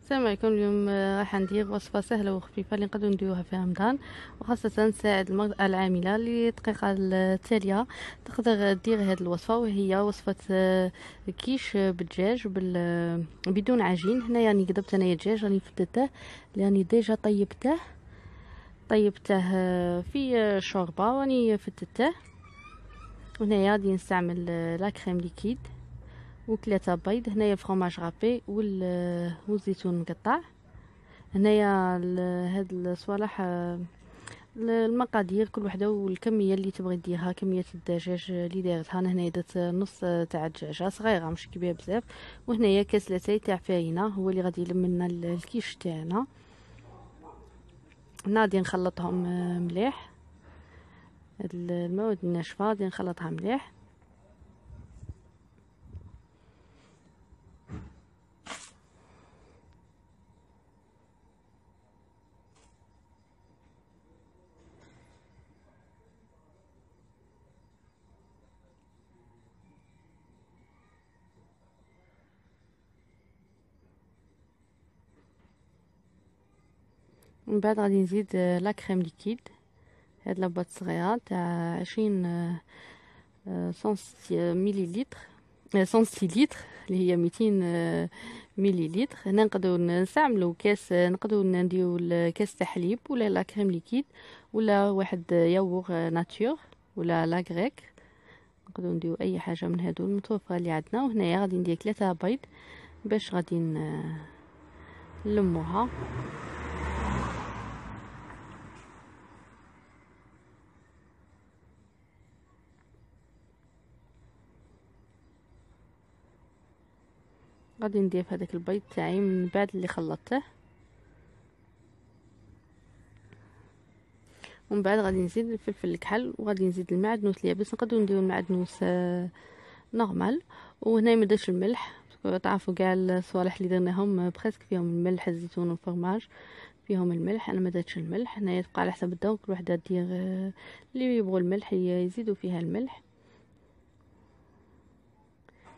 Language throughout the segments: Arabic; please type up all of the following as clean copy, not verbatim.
السلام عليكم. اليوم راح ندير وصفة سهلة وخفيفة اللي نقدروا نديروها في رمضان، وخاصة نساعد المرأة العاملة. للدقيقة التالية تقدر دير هذه الوصفة، وهي وصفة كيش بالدجاج بدون عجين. هنا يعني قدبت انايا الدجاج، راني فتته لاني ديجا طيبته في شوربة، راني فتته. هنايا غادي نستعمل لا كريم ليكيد و3 بيض. هنايا فرomاج رابي والزيتون مقطع. هنايا هاد الصوالح المقادير كل وحده والكميه اللي تبغي ديرها. كميه الدجاج اللي دارتها انا هنايا درت نص تاع الدجاجه صغيره مش كبيره بزاف. وهنايا كاس لاتاي تاع فرينه هو اللي غادي يلم لنا الكيش تاعنا. غادي نخلطهم مليح. هاد المواد الناشفه غادي نخلطها مليح. من بعد غادي نزيد لا كريم ليكيد. هاد لاباط صغيره تاع 20 مليلتر 100 اللي هي 200 مليلتر. هنا نقدروا نستعملوا كاس، نقدروا نديروا الكاس تاع حليب ولا لا كريم ليكيد ولا واحد ياغور ناتور ولا لا غريك. نقدروا نديروا اي حاجه من هادو المتوفره اللي عندنا. وهنايا غادي ندير 3 بيض باش غادي نلموها. غادي ندير في هذاك البيض تاعي من بعد اللي خلطته. ومن بعد غادي نزيد الفلفل الكحل وغادي نزيد المعدنوس اليابس. نقدروا نديروا المعدنوس نورمال. وهنا ما درتش الملح، تعرفوا كاع الصوالح اللي درناهم بريسك فيهم الملح، الزيتون والفرماج فيهم الملح. انا ما درتش الملح. هنا تبقى على حسب الذوق، كل وحده دير اللي يبغوا الملح يزيدوا فيها الملح.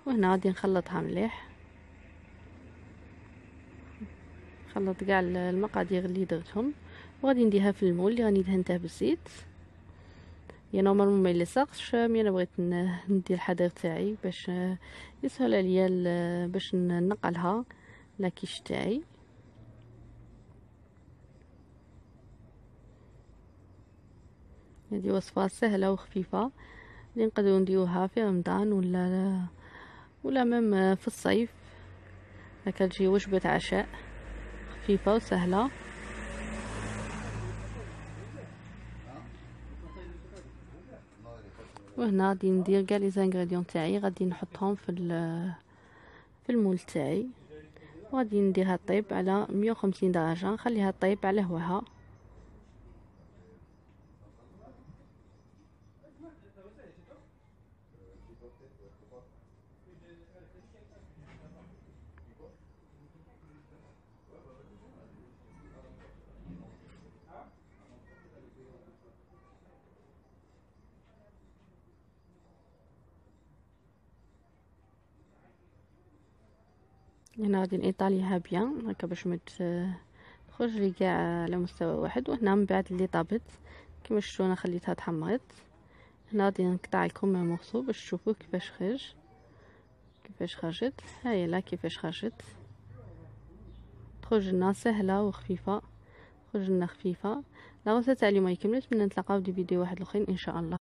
وهنا غادي نخلطها مليح، خلط كاع المقادير اللي درتهم. وغادي نديرها في المول اللي راني دهنته بالزيت. يا نورمالمون ما يلصقش، مي انا بغيت ندير الحضير تاعي باش يسهل عليا باش نقلها لاكيش تاعي. هذه وصفه سهله وخفيفه اللي نقدروا نديروها في رمضان ولا ميم في الصيف. هكا تجي وجبه عشاء خفيفه وسهله. وهنا غادي ندير كاع لي زانغريديون تاعي، غادي نحطهم في المول تاعي. وغادي نديرها طيب على 150 درجه، نخليها طيب على هواها. هنا غادي نطاليها بيان هكا باش ما تخرج لي كاع على مستوى واحد. وهنا من بعد اللي طابت كما شفتوا انا خليتها تحمرت. هنا غادي نقطع لكم مورسو باش تشوفوا كيفاش خرجت. هاي لا كيفاش خرجت، تخرج لنا سهله وخفيفه، لا غوصه تاع اليوم كملت. من نتلاقاو في فيديو واحد اخرين ان شاء الله.